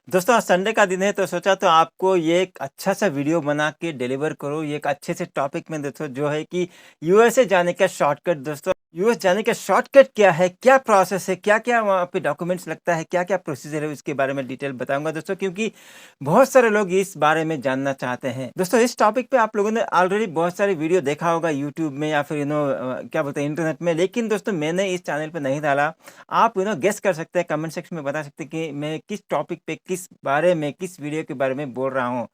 दोस्तों आज संडे का दिन है तो सोचा तो आपको ये एक अच्छा सा वीडियो बना के डिलीवर करूँ ये एक अच्छे से टॉपिक में दोस्तों जो है कि यूएसए जाने का शॉर्टकट। दोस्तों यूएस जाने का शॉर्टकट क्या है, क्या प्रोसेस है, क्या क्या वहाँ पे डॉक्यूमेंट्स लगता है, क्या क्या प्रोसीजर है, उसके बारे में डिटेल बताऊंगा दोस्तों, क्योंकि बहुत सारे लोग इस बारे में जानना चाहते हैं। दोस्तों इस टॉपिक पे आप लोगों ने ऑलरेडी बहुत सारे वीडियो देखा होगा यूट्यूब में या फिर क्या बोलते हैं इंटरनेट में, लेकिन दोस्तों मैंने इस चैनल पे नहीं डाला। आप गेस कर सकते हैं, कमेंट सेक्शन में बता सकते हैं कि मैं किस टॉपिक पे, किस बारे में, किस वीडियो के बारे में बोल रहा हूँ।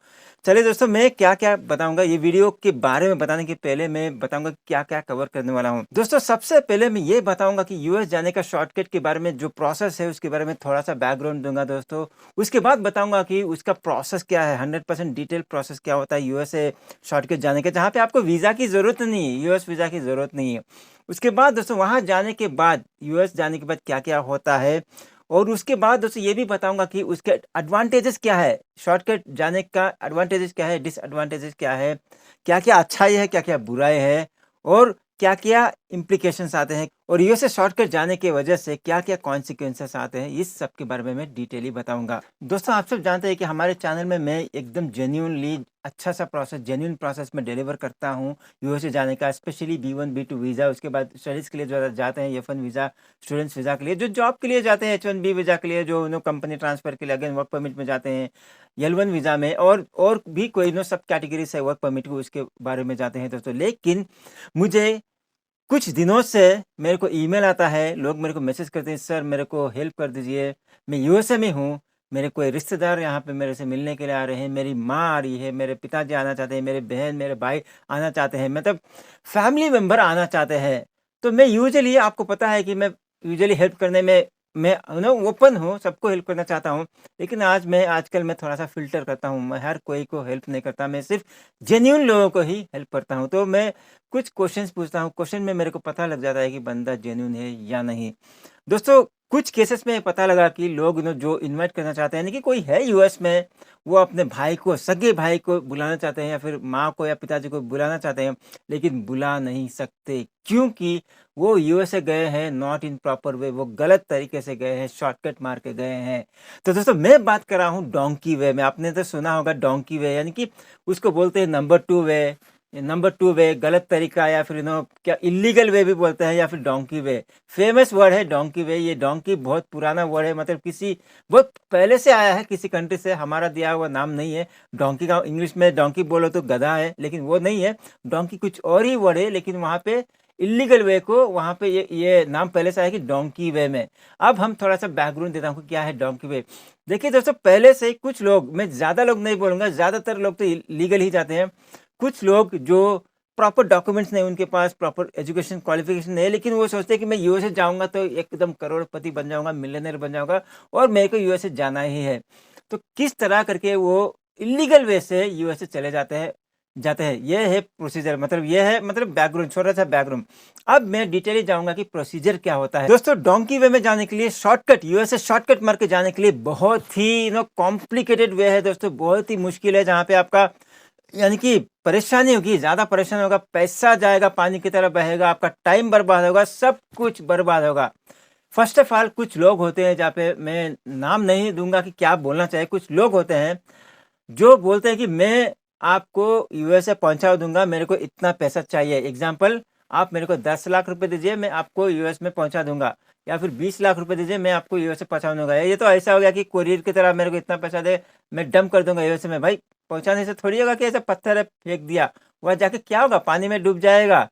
चलिए दोस्तों मैं क्या क्या बताऊंगा, ये वीडियो के बारे में बताने के पहले मैं बताऊंगा क्या क्या कवर करने वाला हूँ। दोस्तों सबसे पहले मैं ये बताऊंगा कि यूएस जाने का शॉर्टकट के बारे में जो प्रोसेस है उसके बारे में थोड़ा सा बैकग्राउंड दूंगा दोस्तों। उसके बाद बताऊंगा कि उसका प्रोसेस क्या है, 100% डिटेल प्रोसेस क्या होता है यूएसए शॉर्टकट जाने का, जहाँ पे आपको वीजा की जरूरत नहीं है, यूएस वीजा की जरूरत नहीं है। उसके बाद दोस्तों वहां जाने के बाद, यूएस जाने के बाद क्या क्या होता है, और उसके बाद दोस्तों ये भी बताऊंगा कि उसके एडवांटेजेस क्या है, शॉर्टकट जाने का एडवांटेजेस क्या है, डिसएडवांटेजेस क्या है, क्या क्या अच्छाई है, क्या क्या बुराई है, और क्या क्या इम्प्लीकेशंस आते हैं, और यूएसए शॉर्टकट जाने की वजह से क्या क्या कॉन्सिक्वेंसेस आते हैं, इस सब के बारे में मैं डिटेली बताऊंगा। दोस्तों आप सब जानते हैं कि हमारे चैनल में मैं एकदम जेन्यूनली अच्छा सा प्रोसेस, जेन्यून प्रोसेस में डिलीवर करता हूँ यूएसए जाने का, स्पेशली B1 B2 वीज़ा। उसके बाद स्टडीज़ के लिए जो जाते हैं F1 वीज़ा, स्टूडेंट्स वीज़ा के लिए, जो जॉब के लिए जाते हैं H1B वीज़ा के लिए, जो कंपनी ट्रांसफ़र के लिए अगेन वर्क परमिट में जाते हैं, L1 वीज़ा में, और भी कोई सब कैटेगरीज है वर्क परमिट को, उसके बारे में जाते हैं दोस्तों। लेकिन मुझे कुछ दिनों से मेरे को ईमेल आता है, लोग मेरे को मैसेज करते हैं, सर मेरे को हेल्प कर दीजिए, मैं यूएसए में हूँ, मेरे कोई रिश्तेदार यहाँ पे मेरे से मिलने के लिए आ रहे हैं, मेरी माँ आ रही है, मेरे पिताजी आना चाहते हैं, मेरे बहन मेरे भाई आना चाहते हैं, मतलब फैमिली मेम्बर आना चाहते हैं। तो मैं यूजुअली, आपको पता है कि मैं यूजुअली हेल्प करने में मैं ओपन हूँ, सबको हेल्प करना चाहता हूँ। लेकिन आजकल मैं थोड़ा सा फिल्टर करता हूँ, मैं हर कोई को हेल्प नहीं करता, मैं सिर्फ जेन्यून लोगों को ही हेल्प करता हूँ। तो मैं कुछ क्वेश्चंस पूछता हूँ, क्वेश्चन में मेरे को पता लग जाता है कि बंदा जेन्युइन है या नहीं। दोस्तों कुछ केसेस में पता लगा कि लोग जो इनवाइट करना चाहते हैं, यानी कि कोई है यूएस में, वो अपने भाई को, सगे भाई को बुलाना चाहते हैं, या फिर माँ को या पिताजी को बुलाना चाहते हैं, लेकिन बुला नहीं सकते क्योंकि वो यूएसए गए हैं नॉट इन प्रॉपर वे, वो गलत तरीके से गए हैं, शॉर्टकट मार के गए हैं। तो दोस्तों मैं बात कर रहा हूँ डोंकी वे में। आपने तो सुना होगा डोंकी वे, यानी कि उसको बोलते हैं नंबर 2 वे, नंबर 2 वे, गलत तरीका, या फिर क्या इलीगल वे भी बोलते हैं, या फिर डोंकी वे। फेमस वर्ड है डोंकी वे। ये डोंकी बहुत पुराना वर्ड है, मतलब किसी बहुत पहले से आया है, किसी कंट्री से, हमारा दिया हुआ नाम नहीं है। डोंकी का इंग्लिश में डोंकी बोलो तो गधा है, लेकिन वो नहीं है। डोंकी कुछ और ही वर्ड है, लेकिन वहाँ पे इलीगल वे को वहाँ पे ये नाम पहले से आया कि डोंकी वे में। अब हम थोड़ा सा बैकग्राउंड देता हूँ क्या है डोंकी वे। देखिए दोस्तों, पहले से कुछ लोग, मैं ज्यादा लोग नहीं बोलूंगा, ज्यादातर लोग तो लीगल ही जाते हैं। कुछ लोग जो प्रॉपर डॉक्यूमेंट्स नहीं, उनके पास प्रॉपर एजुकेशन क्वालिफिकेशन नहीं है, लेकिन वो सोचते हैं कि मैं यूएसए जाऊंगा तो एकदम करोड़पति बन जाऊंगा, मिलियनर बन जाऊंगा, और मेरे को यूएसए जाना ही है। तो किस तरह करके वो इलीगल वे से यूएसए चले जाते हैं ये है प्रोसीजर, मतलब ये है, मतलब बैकग्राउंड, छोटा सा बैकग्राउंड। अब मैं डिटेली जाऊंगा कि प्रोसीजर क्या होता है। दोस्तों डोंकी वे में जाने के लिए, शॉर्टकट, यूएसए शॉर्टकट मार के जाने के लिए बहुत ही कॉम्प्लिकेटेड वे है दोस्तों, बहुत ही मुश्किल है, जहाँ पे आपका यानी कि परेशानी होगी, ज्यादा परेशान होगा, पैसा जाएगा, पानी की तरह बहेगा, आपका टाइम बर्बाद होगा, सब कुछ बर्बाद होगा। फर्स्ट ऑफ ऑल कुछ लोग होते हैं, जहाँ पे मैं नाम नहीं दूंगा कि क्या बोलना चाहिए, कुछ लोग होते हैं जो बोलते हैं कि मैं आपको यूएसए पहुंचा दूंगा, मेरे को इतना पैसा चाहिए। एग्जाम्पल, आप मेरे को 10 लाख रुपए दीजिए, मैं आपको यूएस में पहुंचा दूंगा, या फिर 20 लाख रुपए दीजिए, मैं आपको यूएसए पहुंचा दूंगा। ये तो ऐसा हो गया कि कोरियर की तरह मेरे को इतना पैसा दे, मैं डंप कर दूंगा यूएसए में। भाई पहुंचाने से थोड़ी होगा कि ऐसा पत्थर है फेंक दिया, वह जाके क्या होगा, पानी में डूब जाएगा।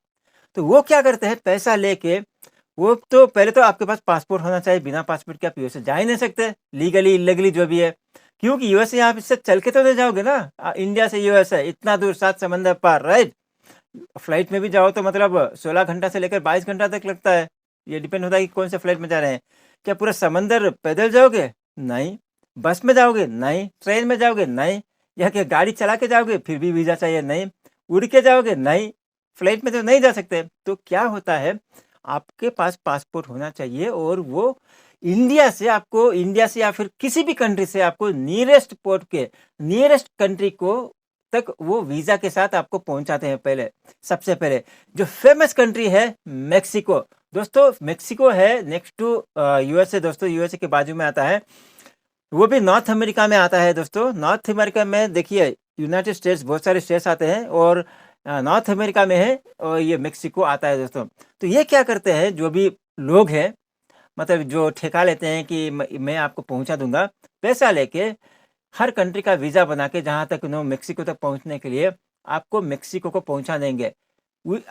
तो वो क्या करते हैं, पैसा लेके, वो तो पहले तो आपके पास पासपोर्ट होना चाहिए, बिना पासपोर्ट के आप यूएसए जा ही नहीं सकते, लीगली इलीगली जो भी है, क्योंकि यूएसए आप इससे चल के तो नहीं जाओगे ना। इंडिया से यूएसए इतना दूर, 7 समंदर पार, राइट। फ्लाइट में भी जाओ तो मतलब 16 घंटा से लेकर 22 घंटा तक लगता है, ये डिपेंड होता है कि कौन से फ्लाइट में जा रहे हैं। क्या पूरा समंदर पैदल जाओगे? नहीं। बस में जाओगे? नहीं। ट्रेन में जाओगे? नहीं। या क्या गाड़ी चला के जाओगे? फिर भी वीजा चाहिए? नहीं। उड़ के जाओगे? नहीं। फ्लाइट में तो नहीं जा सकते। तो क्या होता है, आपके पास पासपोर्ट होना चाहिए, और वो इंडिया से या फिर किसी भी कंट्री से आपको नियरेस्ट पोर्ट के, नियरेस्ट कंट्री को तक वो वीजा के साथ आपको पहुंचाते हैं। पहले, सबसे पहले जो फेमस कंट्री है मेक्सिको। दोस्तों मेक्सिको है नेक्स्ट टू यूएसए, दोस्तों यूएसए के बाजू में आता है। वो भी नॉर्थ अमेरिका में आता है दोस्तों। नॉर्थ अमेरिका में देखिए यूनाइटेड स्टेट्स बहुत सारे स्टेट्स आते हैं और नॉर्थ अमेरिका में है और ये मेक्सिको आता है दोस्तों। तो ये क्या करते हैं जो भी लोग हैं, मतलब जो ठेका लेते हैं कि मैं आपको पहुंचा दूंगा, पैसा लेके हर कंट्री का वीज़ा बना के जहाँ तक नो मेक्सिको तक पहुँचने के लिए आपको मेक्सिको को पहुँचा देंगे।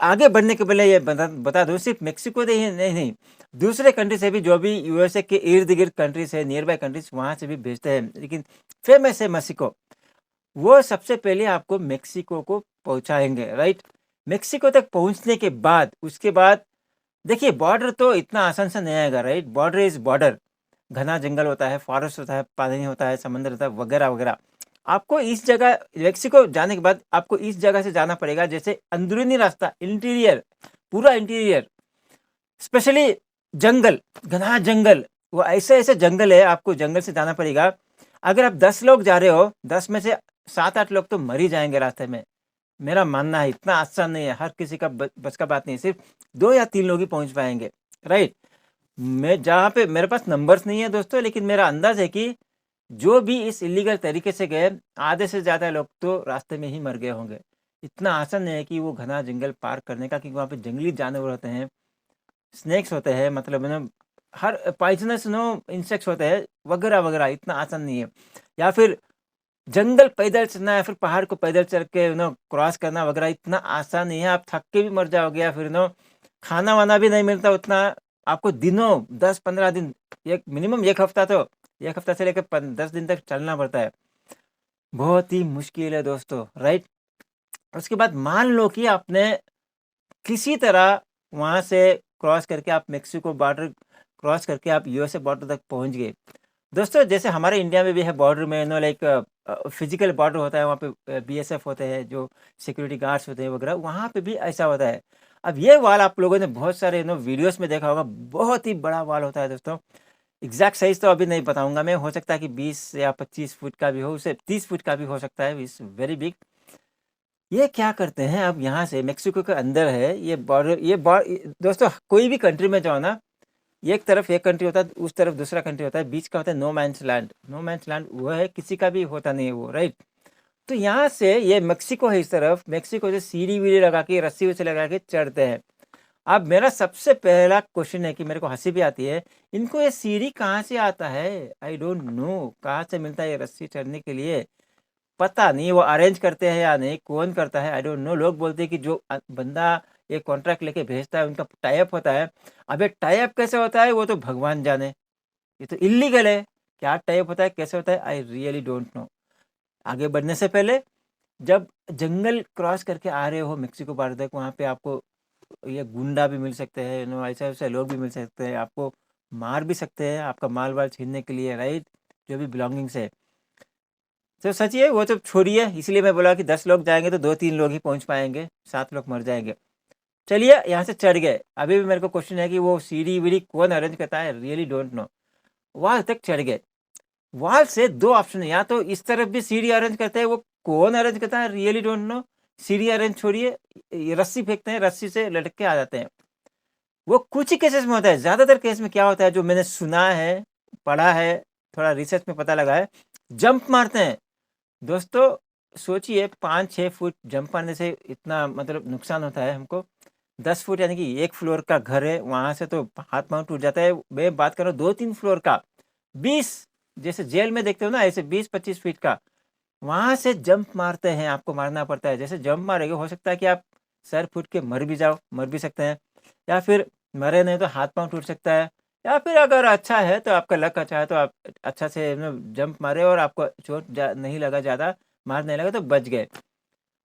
आगे बढ़ने के पहले ये बता दूँ, सिर्फ मेक्सिको से ही नहीं, दूसरे कंट्री से भी, जो भी यूएसए के इर्द-गिर्द कंट्रीज़ है, नियर बाय कंट्रीज़, वहाँ से भी भेजते हैं। लेकिन फेमस है मेक्सिको, वो सबसे पहले आपको मेक्सिको को पहुँचाएँगे, राइट? मेक्सिको तक पहुँचने के बाद, उसके बाद देखिए बॉर्डर तो इतना आसान से नहीं आएगा, राइट? Border is border. घना जंगल होता है, फॉरेस्ट होता है, पानी होता है, समंदर होता है, वगैरह-वगैरह। आपको इस जगह मेक्सिको जाने के बाद आपको इस जगह से जाना पड़ेगा, जैसे अंदरूनी रास्ता, इंटीरियर, पूरा इंटीरियर, स्पेशली जंगल, घना जंगल, वो ऐसे-ऐसे जंगल है, आपको जंगल से जाना पड़ेगा। अगर आप 10 लोग जा रहे हो, 10 में से 7-8 लोग तो मर ही जाएँगे रास्ते में। मेरा मानना है इतना आसान नहीं है, हर किसी का बस का बात नहीं है, सिर्फ 2 या 3 लोग ही पहुँच पाएँगे, राइट? मैं जहाँ पे मेरे पास नंबर्स नहीं है दोस्तों, लेकिन मेरा अंदाज़ है कि जो भी इस इल्लीगल तरीके से गए, आधे से ज़्यादा लोग तो रास्ते में ही मर गए होंगे। इतना आसान नहीं है कि वो घना जंगल पार करने का, क्योंकि वहाँ पे जंगली जानवर होते हैं, स्नेक्स होते हैं, मतलब ना हर पॉइज़नस इंसेक्ट्स होते हैं, वगैरह-वगैरह, इतना आसान नहीं है। या फिर जंगल पैदल चलना या फिर पहाड़ को पैदल चल के क्रॉस करना वगैरह इतना आसान नहीं है। आप थक के भी मर जाओगे, या फिर खाना-वाना भी नहीं मिलता उतना। आपको दिनों 10-15 दिन, एक मिनिमम 1 हफ्ता तो, 1 हफ्ता से लेकर 10 दिन तक चलना पड़ता है। बहुत ही मुश्किल है दोस्तों, राइट? उसके बाद मान लो कि आपने किसी तरह वहाँ से क्रॉस करके आप मेक्सिको बॉर्डर क्रॉस करके आप यूएसए बॉर्डर तक पहुँच गए। दोस्तों जैसे हमारे इंडिया में भी है बॉर्डर में लाइक फिजिकल बॉर्डर होता है, वहाँ पे बीएसएफ होते हैं, जो सिक्योरिटी गार्ड्स होते हैं वगैरह, वहाँ पे भी ऐसा होता है। अब ये वाल आप लोगों ने बहुत सारे वीडियोस में देखा होगा, बहुत ही बड़ा वाल होता है दोस्तों। एग्जैक्ट साइज तो अभी नहीं बताऊंगा मैं, हो सकता है कि 20 या 25 फुट का भी हो, उसे 30 फुट का भी हो सकता है, इज वेरी बिग। ये क्या करते हैं, अब यहाँ से मेक्सिको के अंदर है ये बॉर्डर, दोस्तों कोई भी कंट्री में जाओ ना, एक तरफ एक कंट्री होता है, उस तरफ दूसरा कंट्री होता है, बीच का होता है no man's land. No man's land वो है, किसी का भी होता नहीं है वो, राइट? तो यहाँ से ये मेक्सिको है, इस तरफ मेक्सिको से सीढ़ी वीढ़ी लगा के, रस्सी वस्सी लगा के चढ़ते हैं। अब मेरा सबसे पहला क्वेश्चन है कि मेरे को हंसी भी आती है, इनको ये सीढ़ी कहाँ से आता है? आई डोंट नो कहाँ से मिलता है ये रस्सी चढ़ने के लिए, पता नहीं वो अरेंज करते हैं या नहीं, कौन करता है, आई डोंट नो। लोग बोलते हैं कि जो बंदा ये कॉन्ट्रैक्ट लेके भेजता है उनका टाई अप होता है। अबे टाई अप कैसे होता है वो तो भगवान जाने, ये तो इल्लीगल है। क्या टाई अप होता है, कैसे होता है, आई रियली डोंट नो। आगे बढ़ने से पहले, जब जंगल क्रॉस करके आ रहे हो मेक्सिको बॉर्डर तक, वहाँ पे आपको ये गुंडा भी मिल सकते हैं, ऐसे ऐसे लोग भी मिल सकते हैं, आपको मार भी सकते हैं आपका माल वाल छीनने के लिए, राइट? जो भी बिलोंगिंग्स है। तो सच है, वो तो छोड़िए, इसलिए मैं बोला कि 10 लोग जाएंगे तो 2-3 लोग ही पहुंच पाएंगे, 7 लोग मर जाएंगे। चलिए यहाँ से चढ़ गए। अभी भी मेरे को क्वेश्चन है कि वो सीढ़ी वीढ़ी कौन अरेंज करता है, रियली डोंट नो। वहां तक चढ़ गए। वहां से 2 ऑप्शन है, या तो इस तरफ भी सीढ़ी अरेंज करते हैं, वो कौन अरेंज करता है, रियली डोंट नो। सीढ़ी अरेंज छोड़िए, ये रस्सी फेंकते हैं, रस्सी से लटक के आ जाते हैं। वो कुछ ही केसेस में होता है, ज्यादातर केस में क्या होता है, जो मैंने सुना है, पढ़ा है, थोड़ा रिसर्च में पता लगा है, जंप मारते हैं। दोस्तों सोचिए 5-6 फुट जंप मारने से इतना मतलब नुकसान होता है हमको। 10 फुट यानी कि 1 फ्लोर का घर है, वहाँ से तो हाथ पाँव टूट जाता है। मैं बात कर रहा हूँ 2-3 फ्लोर का, 20, जैसे जेल में देखते हो ना, ऐसे 20-25 फीट का, वहाँ से जंप मारते हैं, आपको मारना पड़ता है। जैसे जंप मारेंगे, हो सकता है कि आप सर फूट के मर भी जाओ, मर भी सकते हैं, या फिर मरे नहीं तो हाथ पाँव टूट सकता है, या फिर अगर अच्छा है तो आपका लक अच्छा है तो आप अच्छा से जंप मारे और आपको चोट नहीं लगा, ज़्यादा मार नहीं लगा तो बच गए।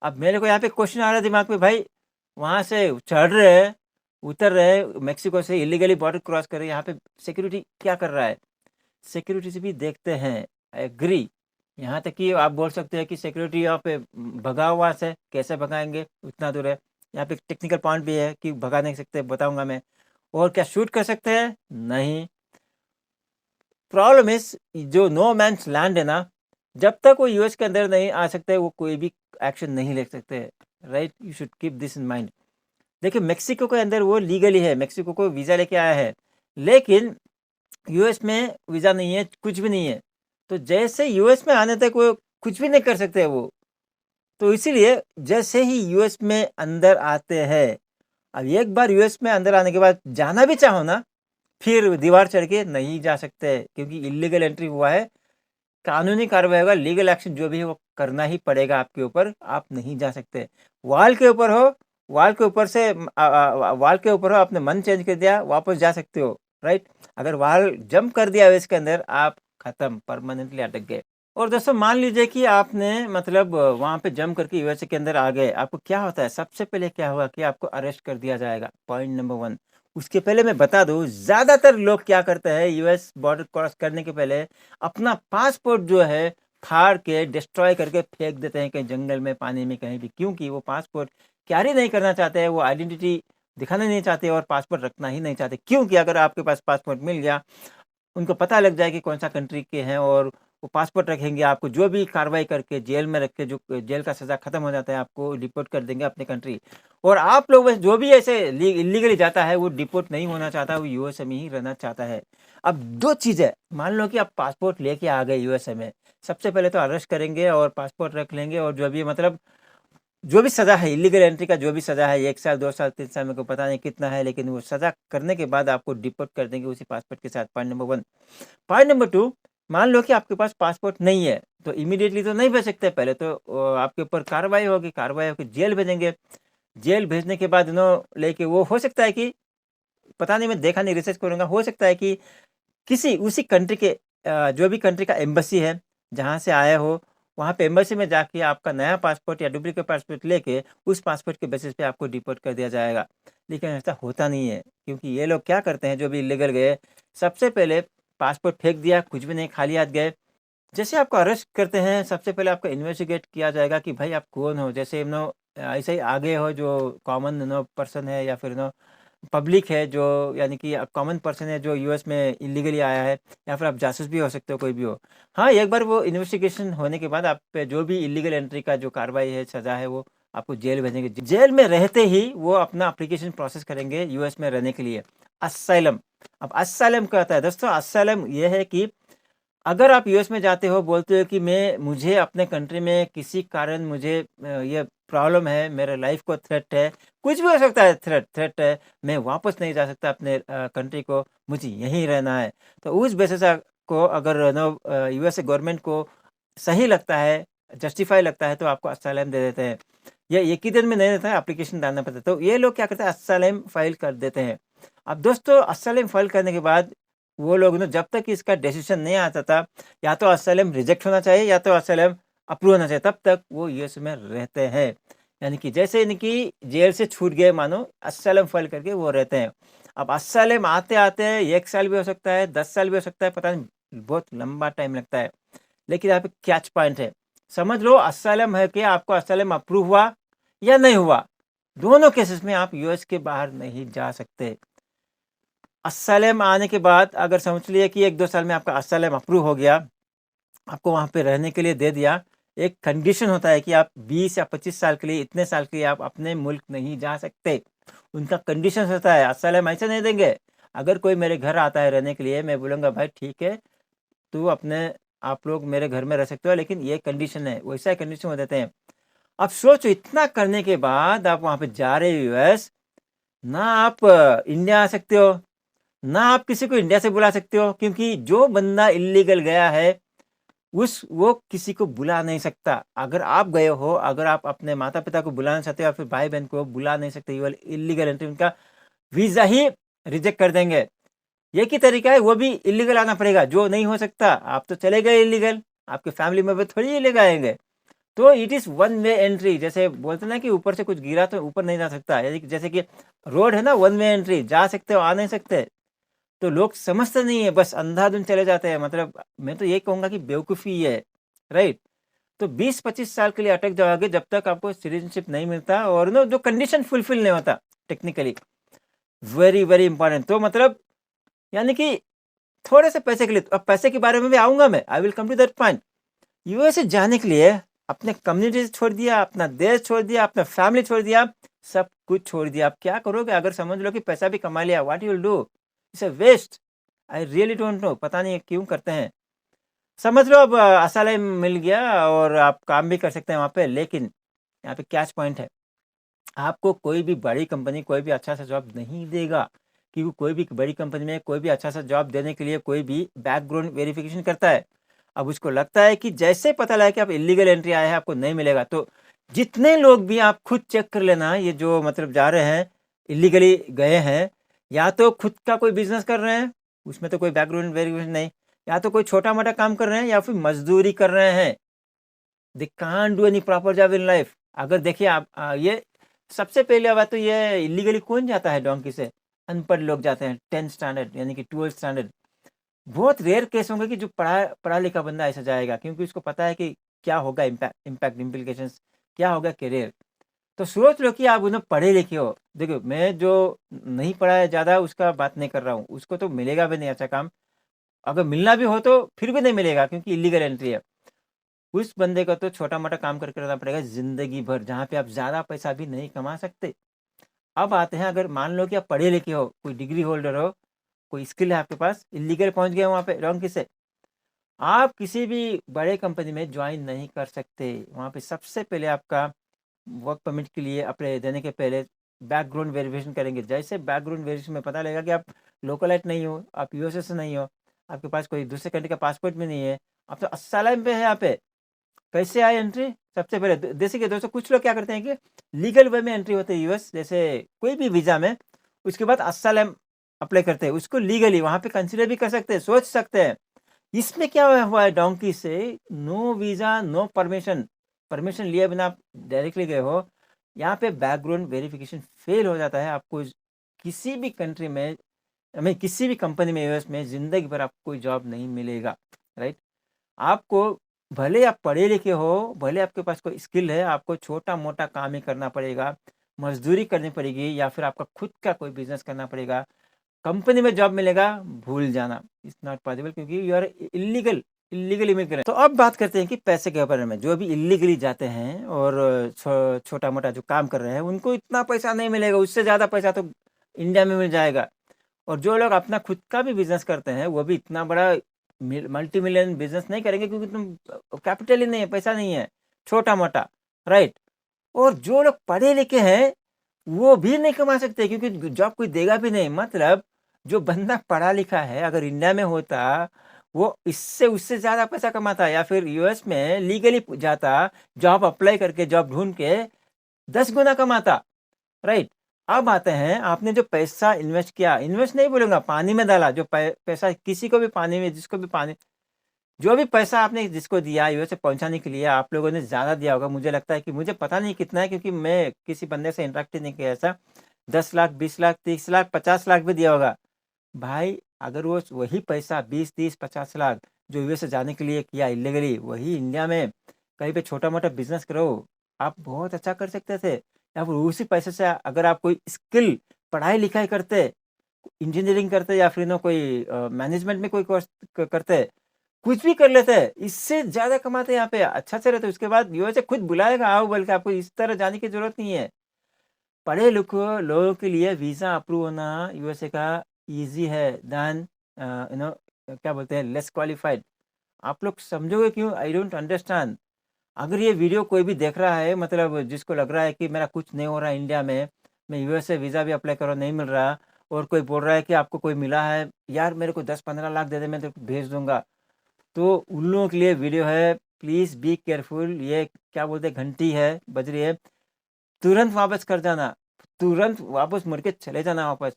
अब मेरे को यहाँ पे क्वेश्चन आ रहा है दिमाग में, भाई वहाँ से चढ़ रहे हैं, उतर रहे हैं, मेक्सिको से इलीगली बॉर्डर क्रॉस कर रहे हैं, यहाँ पे सिक्योरिटी क्या कर रहा है? सिक्योरिटी से भी देखते हैं, एग्री। यहाँ तक कि आप बोल सकते हैं कि सिक्योरिटी यहाँ पे भगा हुआ है, कैसे भगाएंगे, उतना दूर है। यहाँ पे टेक्निकल पॉइंट भी है कि भगा नहीं सकते, बताऊंगा मैं। और क्या शूट कर सकते हैं? नहीं। प्रॉब्लम इस, जो नो मैंस लैंड है ना, जब तक वो यूएस के अंदर नहीं आ सकते, वो कोई भी एक्शन नहीं ले सकते, right? You should keep this in mind. देखिए मेक्सिको के अंदर वो लीगली है, मेक्सिको को वीज़ा लेके आया है, लेकिन यूएस में वीज़ा नहीं है, कुछ भी नहीं है। तो जैसे यूएस में आने तक वो कुछ भी नहीं कर सकते वो। तो इसीलिए जैसे ही यूएस में अंदर आते हैं, अब एक बार यूएस में अंदर आने के बाद जाना भी चाहो ना, फिर दीवार चढ़ के नहीं जा सकते, क्योंकि इल्लीगल एंट्री हुआ है। कानूनी कार्रवाई होगा, लीगल एक्शन जो भी है वो करना ही पड़ेगा आपके ऊपर, आप नहीं जा सकते। वॉल के ऊपर हो, वॉल के ऊपर से वॉल के ऊपर हो, आपने मन चेंज कर दिया, वापस जा सकते हो, राइट? अगर वॉल जंप कर दिया इसके अंदर, आप खत्म, परमानेंटली अटक गए। और दोस्तों मान लीजिए कि आपने मतलब वहाँ पे जंप करके यूएसए के अंदर आ गए, आपको क्या होता है? सबसे पहले क्या होगा कि आपको अरेस्ट कर दिया जाएगा, पॉइंट नंबर 1। उसके पहले मैं बता दूँ, ज़्यादातर लोग क्या करते हैं यूएस बॉर्डर क्रॉस करने के पहले अपना पासपोर्ट जो है फाड़ के, डिस्ट्रॉय करके फेंक देते हैं कहीं जंगल में, पानी में, कहीं भी। क्योंकि वो पासपोर्ट कैरी नहीं करना चाहते हैं, वो आइडेंटिटी दिखाना नहीं चाहते और पासपोर्ट रखना ही नहीं चाहते। क्योंकि अगर आपके पास पासपोर्ट मिल गया, उनको पता लग जाए कि कौन-सा कंट्री के हैं और वो पासपोर्ट रखेंगे, आपको जो भी कार्रवाई करके जेल में रख के, जो जेल का सज़ा खत्म हो जाता है, आपको डिपोर्ट कर देंगे अपनी कंट्री। और आप लोग बस जो भी ऐसे इल्लीगली जाता है, वो डिपोर्ट नहीं होना चाहता, वो यूएसए में ही रहना चाहता है। अब 2 चीज़ है, मान लो कि आप पासपोर्ट लेके आ गए यूएसए में, सबसे पहले तो अरेस्ट करेंगे और पासपोर्ट रख लेंगे, और जो भी मतलब जो भी सज़ा है, इल्लीगल एंट्री का जो भी सज़ा है, 1 साल, 2 साल, 3 साल, मेरे को पता नहीं कितना है, लेकिन वो सज़ा करने के बाद आपको डिपोर्ट कर देंगे उसी पासपोर्ट के साथ, पॉइंट नंबर 1। पॉइंट नंबर 2, मान लो कि आपके पास पासपोर्ट नहीं है, तो इमीडिएटली तो नहीं भेज सकते, पहले तो आपके ऊपर कार्रवाई होगी, कार्रवाई होके जेल भेजेंगे। जेल भेजने के बाद लेके वो हो सकता है कि, पता नहीं, मैं देखा नहीं, रिसर्च करूँगा, हो सकता है कि किसी उसी कंट्री के जो भी कंट्री का एम्बेसी है, जहाँ से आए हो, वहाँ पे एम्बेसी में जाके आपका नया पासपोर्ट या डुप्लीकेट पासपोर्ट लेके उस पासपोर्ट के बेसिस पे आपको डिपोर्ट कर दिया जाएगा। लेकिन ऐसा होता नहीं है, क्योंकि ये लोग क्या करते हैं, जो भी इल्लीगल गए, सबसे पहले पासपोर्ट फेंक दिया, कुछ भी नहीं, खाली हाथ गए। जैसे आपको अरेस्ट करते हैं, सबसे पहले आपको इन्वेस्टिगेट किया जाएगा कि भाई आप कौन हो? जैसे ऐसे ही आगे हो, जो कॉमन पर्सन है, या फिर पब्लिक है, जो यानी कि कॉमन पर्सन है जो यूएस में इल्लीगली आया है, या फिर आप जासूस भी हो सकते हो, कोई भी हो। हाँ, एक बार वो इन्वेस्टिगेशन होने के बाद आप पे जो भी इल्लीगल एंट्री का जो कार्रवाई है, सज़ा है, वो आपको जेल भेजेंगे। जेल में रहते ही वो अपना एप्लीकेशन प्रोसेस करेंगे यूएस में रहने के लिए, असाइलम। अब असाइलम क्या होता है दोस्तों? असाइलम ये है कि अगर आप यूएस में जाते हो, बोलते हो कि मुझे अपने कंट्री में किसी कारण मुझे ये प्रॉब्लम है, मेरे लाइफ को थ्रेट है, कुछ भी हो सकता है, थ्रेट थ्रेट है, मैं वापस नहीं जा सकता अपने कंट्री को, मुझे यहीं रहना है। तो उस बेसिस को अगर यूएस गवर्नमेंट को सही लगता है, जस्टिफाई लगता है, तो आपको असाइलम दे देते हैं। ये एक ही दिन में नहीं देता है, एप्लीकेशन डालना पड़ता है। तो ये लोग क्या करते हैं, असाइलम फाइल कर देते हैं। अब दोस्तों, असाइलम फाइल करने के बाद वो लोग जब तक इसका डिसीजन नहीं आता था, या तो असाइलम रिजेक्ट होना चाहिए या तो असाइलम अप्रूव होना चाहिए, तब तक वो यूएस में रहते हैं। यानी कि जैसे इनकी जेल से छूट गए, मानो असाइलम फाइल करके वो रहते हैं। अब असाइलम आते-आते 1 साल भी हो सकता है, 10 साल भी हो सकता है, पता नहीं, बहुत लंबा टाइम लगता है। लेकिन यहाँ पे कैच पॉइंट है, समझ लो असाइलम है कि आपको असाइलम अप्रूव हुआ या नहीं हुआ, दोनों केसेस में आप यूएस के बाहर नहीं जा सकते। अस्साइलम आने के बाद अगर समझ लिए कि 1-2 साल में आपका अस्साइलम अप्रूव हो गया, आपको वहाँ पे रहने के लिए दे दिया, एक कंडीशन होता है कि आप 20 या 25 साल के लिए, इतने साल के लिए आप अपने मुल्क नहीं जा सकते। उनका कंडीशंस होता है, अस्साइलम ऐसे नहीं देंगे। अगर कोई मेरे घर आता है रहने के लिए, मैं बोलूँगा भाई ठीक है, तू आप लोग मेरे घर में रह सकते हो, लेकिन ये कंडीशन है, वैसा कंडीशन हो देते हैं। अब सोचो, इतना करने के बाद आप वहाँ पे जा रहे हो यूएस, ना आप इंडिया आ सकते हो, ना आप किसी को इंडिया से बुला सकते हो, क्योंकि जो बंदा इल्लीगल गया है, वो किसी को बुला नहीं सकता। अगर आप गए हो, अगर आप अपने माता-पिता को बुलाना चाहते हो या फिर भाई-बहन को बुला नहीं सकते, ये इल्लीगल एंट्री, उनका वीज़ा ही रिजेक्ट कर देंगे। एक ही तरीका है, वो भी इल्लीगल आना पड़ेगा, जो नहीं हो सकता। आप तो चले गए इल्लीगल, आपके फैमिली मेंबर थोड़ी इल्लीगल आएँगे। तो it is one way entry, जैसे बोलते हैं ना कि ऊपर से कुछ गिरा तो ऊपर नहीं जा सकता। यानी कि जैसे कि रोड है ना, वन वे एंट्री, जा सकते हो, आ नहीं सकते। तो लोग समझते नहीं है, बस अंधाधुंध चले जाते हैं। मतलब मैं तो ये कहूँगा कि बेवकूफ़ी है, राइट? तो 20-25 साल के लिए अटक जाओगे, जब तक आपको सिटीज़नशिप नहीं मिलता और जो कंडीशन फुलफ़िल नहीं होता टेक्निकली। Very, very important. तो मतलब यानी कि थोड़े से पैसे के लिए, अब पैसे के बारे में भी आऊँगा मैं, I will come to that point. USA जाने के लिए अपने कम्युनिटी छोड़ दिया, अपना देश छोड़ दिया, अपना फैमिली छोड़ दिया, सब कुछ छोड़ दिया। आप क्या करोगे? अगर समझ लो कि पैसा भी कमा लिया, what you will do? It's a waste. I really don't know, पता नहीं क्यों करते हैं। समझ लो अब असाइलम मिल गया और आप काम भी कर सकते हैं वहाँ पे, लेकिन यहाँ पे कैच पॉइंट है, आपको कोई भी बड़ी कंपनी कोई भी अच्छा सा जॉब नहीं देगा, क्योंकि कोई भी बड़ी कंपनी में कोई भी अच्छा सा जॉब देने के लिए कोई भी बैकग्राउंड वेरिफिकेशन करता है। अब उसको लगता है कि जैसे पता लगा कि आप इल्लीगल एंट्री आए हैं, आपको नहीं मिलेगा, तो जितने लोग भी आप खुद चेक कर लेना, ये जो मतलब जा रहे हैं इल्लीगली गए हैं, या तो खुद का कोई बिजनेस कर रहे हैं, उसमें तो कोई बैकग्राउंड वेरिफिकेशन नहीं, या तो कोई छोटा मोटा काम कर रहे हैं, या फिर मजदूरी कर रहे हैं। They can't do any proper job in life. अगर देखिए आप ये सबसे पहले बात तो ये इलीगली कौन जाता है डोंकी से? अनपढ़ लोग जाते हैं, 10th स्टैंडर्ड यानी कि 12th स्टैंडर्ड। बहुत रेयर केस होंगे कि जो पढ़ा पढ़ा लिखा बंदा ऐसा जाएगा, क्योंकि उसको पता है कि क्या होगा इम्पैक्ट इम्प्लीकेशंस, क्या होगा करियर। तो सोच लो कि आप उन्हें पढ़े लिखे हो। देखो, मैं जो नहीं पढ़ा है ज़्यादा उसका बात नहीं कर रहा हूँ, उसको तो मिलेगा भी नहीं अच्छा काम। अगर मिलना भी हो तो फिर भी नहीं मिलेगा, क्योंकि इलीगल एंट्री है। उस बंदे को तो छोटा-मोटा काम करके रहना पड़ेगा ज़िंदगी भर, जहाँ पे आप ज़्यादा पैसा भी नहीं कमा सकते। अब आते हैं, अगर मान लो कि आप पढ़े लिखे हो, कोई डिग्री होल्डर हो, कोई स्किल है आपके पास, इल्लीगल पहुँच गए वहाँ पे रॉन्ग से, आप किसी भी बड़े कंपनी में जॉइन नहीं कर सकते। वहाँ पे सबसे पहले आपका वर्क परमिट के लिए अप्लाई देने के पहले बैकग्राउंड वेरिफिकेशन करेंगे। जैसे बैकग्राउंड वेरिफिकेशन में पता लगेगा कि आप लोकलाइट नहीं हो, आप यूएसए से नहीं हो, आपके पास कोई दूसरे कंट्री का पासपोर्ट भी नहीं है, आप तो अस्सालम पे है यहाँ पे। कैसे आए एंट्री? सबसे पहले देखिए दोस्तों, कुछ लोग क्या करते हैं कि लीगल वे में एंट्री होते हैं यूएस, जैसे कोई भी वीज़ा में, उसके बाद अस्सालम अप्लाई करते हैं, उसको लीगली वहाँ पे कंसीडर भी कर सकते हैं, सोच सकते हैं। इसमें क्या हुआ है डोंकी से, no visa, no permission, permission लिए बिना आप डायरेक्टली गए हो, यहाँ पे बैकग्राउंड वेरिफिकेशन फेल हो जाता है। आपको किसी भी कंट्री में, आई मीन किसी भी कंपनी में यूएस में ज़िंदगी भर आपको कोई जॉब नहीं मिलेगा, राइट? आपको भले आप पढ़े लिखे हो, भले आपके पास कोई स्किल है, आपको छोटा-मोटा काम ही करना पड़ेगा, मज़दूरी करनी पड़ेगी, या फिर आपका खुद का कोई बिज़नेस करना पड़ेगा। कंपनी में जॉब मिलेगा, भूल जाना, इट्स नॉट पॉसिबल, क्योंकि you are illegal, illegal immigrant. तो अब बात करते हैं कि पैसे के बारे में। जो भी इल्लीगली जाते हैं और छोटा-मोटा जो काम कर रहे हैं, उनको इतना पैसा नहीं मिलेगा, उससे ज़्यादा पैसा तो इंडिया में मिल जाएगा। और जो लोग अपना खुद का भी बिज़नेस करते हैं, वो भी इतना बड़ा मल्टी मिलियन बिज़नेस नहीं करेंगे, क्योंकि तुम कैपिटल ही नहीं है, पैसा नहीं है, छोटा-मोटा, राइट? और जो लोग पढ़े लिखे हैं, वो भी नहीं कमा सकते, क्योंकि जॉब कोई देगा भी नहीं। मतलब जो बंदा पढ़ा लिखा है, अगर इंडिया में होता, वो इससे उससे ज़्यादा पैसा कमाता, या फिर यूएस में लीगली जाता, जॉब अप्लाई करके, जॉब ढूँढ के 10 गुना कमाता, राइट? अब आते हैं, आपने जो पैसा इन्वेस्ट किया, इन्वेस्ट नहीं बोलूँगा, पानी में डाला, जो पैसा किसी को भी पानी में, जिसको भी पानी, जो भी पैसा आपने जिसको दिया यूएस पहुँचाने के लिए, आप लोगों ने ज़्यादा दिया होगा। मुझे लगता है कि, मुझे पता नहीं कितना है, क्योंकि मैं किसी बंदे से इंटरेक्ट ही नहीं किया ऐसा। 10 लाख, 20 लाख, 30 लाख, 50 लाख भी दिया होगा। भाई, अगर वो वही पैसा 20, 30, 50 लाख जो यूएस जाने के लिए किया इल्लीगली, वही इंडिया में कहीं पे छोटा-मोटा बिज़नेस करो, आप बहुत अच्छा कर सकते थे। या फिर उसी पैसे से अगर आप कोई स्किल, पढ़ाई-लिखाई करते, इंजीनियरिंग करते, या फिर कोई मैनेजमेंट में कोई कोर्स करते, कुछ भी कर लेते हैं, इससे ज़्यादा कमाते हैं यहाँ पे, अच्छा से रहते। उसके बाद यूएसए खुद बुलाएगा, आओ बोल के, आपको इस तरह जाने की ज़रूरत नहीं है। पढ़े लिखे लोगों के लिए वीज़ा अप्रूव होना यूएसए का ईज़ी है देन क्या बोलते हैं, लेस क्वालिफाइड। आप लोग समझोगे क्यों? I don't understand. अगर ये वीडियो कोई भी देख रहा है, मतलब जिसको लग रहा है कि मेरा कुछ नहीं हो रहा है इंडिया में, मैं यूएसए वीज़ा भी अप्लाई कर रहा हूँ, नहीं मिल रहा, और कोई बोल रहा है कि आपको कोई मिला है, यार मेरे को 10-15 लाख दे दे, मैं तेरे को भेज दूँगा। तो उन लोगों के लिए वीडियो है, प्लीज़ बी केयरफुल। ये क्या बोलते हैं, घंटी है, बज रही है, तुरंत वापस कर जाना, तुरंत वापस मुड़ के चले जाना वापस।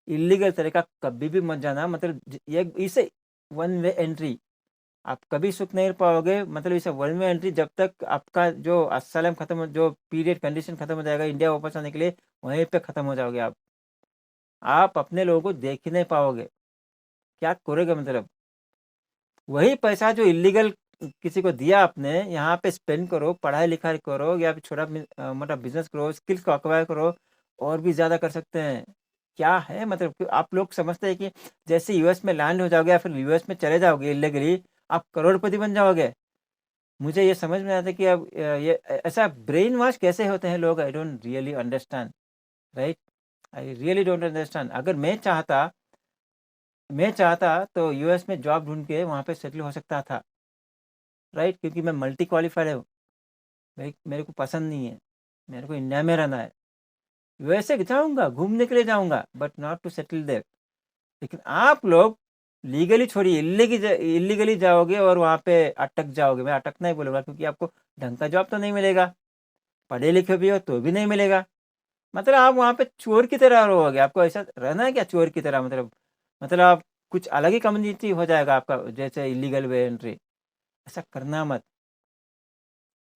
इल्लीगल तरीका कभी भी मत जाना, मतलब ये इसे वन वे एंट्री, आप कभी सुख नहीं पाओगे। मतलब इसे वन वे एंट्री, जब तक आपका जो अस्सालम खत्म हो, जो पीरियड कंडीशन खत्म हो जाएगा इंडिया वापस आने के लिए, वहीं पे खत्म हो जाओगे आप अपने लोगों को देख ही नहीं पाओगे। क्या करोगे मतलब? वही पैसा जो इल्लीगल किसी को दिया आपने, यहाँ पे स्पेंड करो, पढ़ाई-लिखाई करो, या फिर छोटा मोटा बिज़नेस करो, स्किल्स को एक्वायर करो, और भी ज़्यादा कर सकते हैं। क्या है मतलब कि आप लोग समझते हैं कि जैसे यूएस में लैंड हो जाओगे, या फिर यूएस में चले जाओगे इल्लीगली, आप करोड़पति बन जाओगे। मुझे ये समझ में नहीं आता कि अब ये ऐसा ब्रेन वॉश कैसे होते हैं लोग, I don't really understand, right? I really don't understand. अगर मैं चाहता तो यूएस में जॉब ढूँढ के वहाँ पे सेटल हो सकता था। राइट, क्योंकि मैं मल्टी क्वालिफाइड हूँ, मेरे को पसंद नहीं है, मेरे को इंडिया में रहना है। यूएसए जाऊँगा, घूमने के लिए जाऊँगा, but not to settle there. लेकिन आप लोग लीगली छोड़िए, इल्लीगली जाओगे और वहाँ पे अटक जाओगे। मैं अटकना ही बोलूँगा, क्योंकि आपको ढंग का जॉब तो नहीं मिलेगा, पढ़े लिखे भी हो तो भी नहीं मिलेगा। मतलब आप वहाँ पे चोर की तरह रहोगे। आपको ऐसा रहना है क्या, चोर की तरह? मतलब आप कुछ अलग ही कम्युनिटी हो जाएगा आपका, जैसे इल्लीगल वे एंट्री। ऐसा करना मत।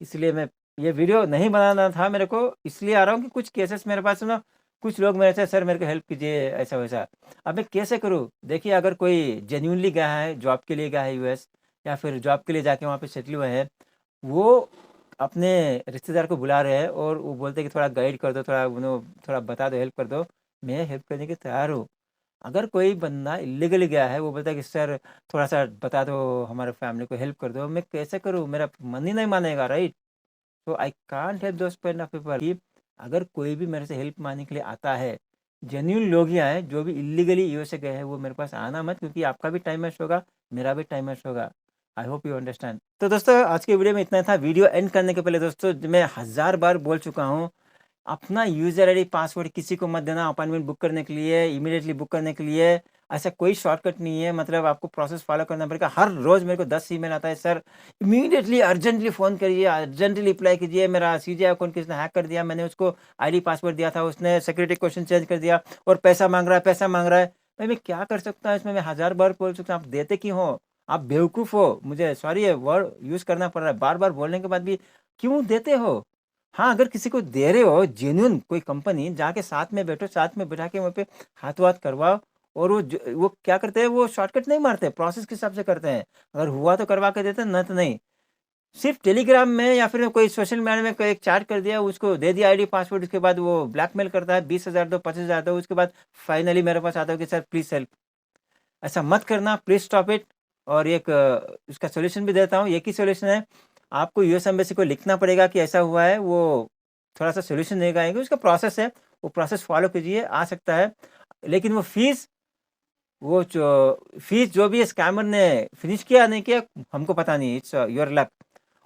इसलिए मैं ये वीडियो नहीं बनाना था मेरे को, इसलिए आ रहा हूँ कि कुछ केसेस मेरे पास ना, कुछ लोग मेरे से, सर मेरे को हेल्प कीजिए ऐसा वैसा। अब मैं कैसे करूँ? देखिए, अगर कोई जेन्युइनली गया है, जॉब के लिए गया है यूएस, या फिर जॉब के लिए जाके वहाँ पे सेटल हुआ है, वो अपने रिश्तेदार को बुला रहे हैं और वो बोलते हैं कि थोड़ा गाइड कर दो, थोड़ा बता दो, हेल्प कर दो। मैं हेल्प करने के तैयार हूँ। अगर कोई बंदा इल्लीगली गया है, वो बोलता है कि सर थोड़ा-सा बता दो, हमारे फैमिली को हेल्प कर दो, मैं कैसे करूँ? मेरा मन ही नहीं मानेगा, राइट? तो I can't help those kind of people. कि अगर कोई भी मेरे से हेल्प माँगने के लिए आता है, जेन्युइन लोग ही आएँ, जो भी इल्लीगली यूएसए गए हैं, वो मेरे पास आना मत, क्योंकि आपका भी टाइम वेस्ट होगा, मेरा भी टाइम वेस्ट होगा। I hope you understand. तो दोस्तों, आज की वीडियो में इतना था। वीडियो एंड करने के पहले दोस्तों, मैं हज़ार बार बोल चुका हूँ, अपना यूज़र आईडी पासवर्ड किसी को मत देना अपॉइंटमेंट बुक करने के लिए, इमीडिएटली बुक करने के लिए। ऐसा कोई शॉर्टकट नहीं है, मतलब आपको प्रोसेस फ़ॉलो करना पड़ेगा। हर रोज़ मेरे को 10 ईमेल आता है, सर इमीडिएटली अर्जेंटली फ़ोन करिए, अर्जेंटली रिप्लाई कीजिए, मेरा सीजे अकाउंट किसने हैक कर दिया, मैंने उसको आईडी पासवर्ड दिया था, उसने सिक्योरिटी क्वेश्चन चेंज कर दिया और पैसा माँग रहा है, पैसा माँग रहा है। भाई मैं क्या कर सकता हूँ इसमें? मैं हज़ार बार बोल चुका हूँ, आप देते क्यों हो? आप बेवकूफ़ हो, मुझे सॉरी ये वर्ड यूज़ करना पड़ रहा है, बार-बार बोलने के बाद भी क्यों देते हो? हाँ, अगर किसी को दे रहे हो जेन्युइन कोई कंपनी, जाके साथ में बैठो, साथ में बिठा के वहाँ पे हाथ-वाथ करवाओ। और वो क्या करते हैं, वो शॉर्टकट नहीं मारते, प्रोसेस के हिसाब से करते हैं। अगर हुआ तो करवा के देते हैं, नहीं तो नहीं। सिर्फ़ टेलीग्राम में या फिर कोई सोशल मीडिया में कोई एक चैट कर दिया, उसको दे दिया आईडी पासवर्ड, उसके बाद वो ब्लैकमेल करता है, 20,000 दो, 25,000 दो, उसके बाद फाइनली मेरे पास आता है कि सर प्लीज़ हेल्प। ऐसा मत करना, प्लीज़ स्टॉप इट। और एक इसका सॉल्यूशन भी देता हूँ, एक ही सॉल्यूशन है। आपको यूएस एम्बेसी को लिखना पड़ेगा कि ऐसा हुआ है, वो थोड़ा-सा सॉल्यूशन देगा आएँगे, उसका प्रोसेस है, वो प्रोसेस फ़ॉलो कीजिए, आ सकता है। लेकिन वो फ़ीस जो भी स्कैमर ने फिनिश किया नहीं किया, हमको पता नहीं, इट्स योर लक।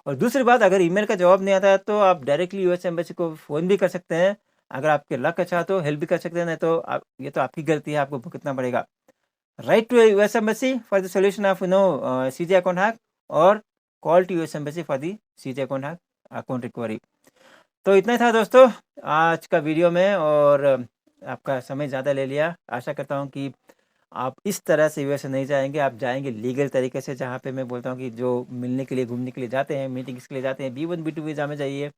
और दूसरी बात, अगर ईमेल का जवाब नहीं आता है, तो आप डायरेक्टली यूएस एम्बेसी को फ़ोन भी कर सकते हैं। अगर आपके लक अच्छा है तो हेल्प भी कर सकते हैं, नहीं तो आप, ये तो आपकी गलती है, आपको भुगतना पड़ेगा। Write to US Embassy for the solution of CJ account hack, or call to US Embassy for the CJ account hack account recovery। तो इतना ही था दोस्तों आज का वीडियो में, और आपका समय ज़्यादा ले लिया। आशा करता हूँ कि आप इस तरह से यूएसए नहीं जाएँगे, आप जाएँगे लीगल तरीके से, जहाँ पे मैं बोलता हूँ कि जो मिलने के लिए, घूमने के लिए जाते हैं, मीटिंग्स के लिए जाते हैं, बी1 बी2 वीज़ा में जाइए।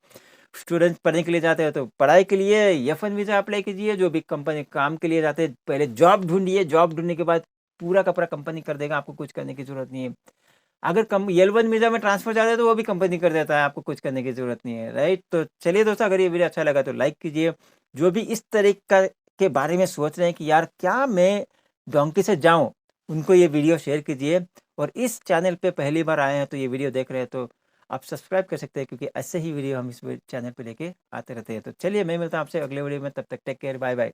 स्टूडेंट्स पढ़ने के लिए जाते हो तो पढ़ाई के लिए एफ1 वीज़ा अप्लाई कीजिए। जो भी कंपनी काम के लिए जाते हैं, पहले जॉब ढूँढिए, जॉब ढूँढने के बाद पूरा का पूरा कंपनी कर देगा, आपको कुछ करने की ज़रूरत नहीं है। अगर कम एल1 वीज़ा में ट्रांसफ़र चाहते हैं तो वो भी कंपनी कर देता है, आपको कुछ करने की ज़रूरत नहीं है, राइट? तो चलिए दोस्तों, अगर ये वीडियो अच्छा लगा तो लाइक कीजिए। जो भी इस तरीका के बारे में सोच रहे हैं कि यार क्या मैं डोंकी से जाऊँ, उनको ये वीडियो शेयर कीजिए। और इस चैनल पे पहली बार आए हैं तो ये वीडियो देख रहे हैं तो आप सब्सक्राइब कर सकते हैं, क्योंकि ऐसे ही वीडियो हम इस चैनल पे लेके आते रहते हैं। तो चलिए, मैं मिलता हूँ आपसे अगले वीडियो में, तब तक टेक केयर, बाय बाय।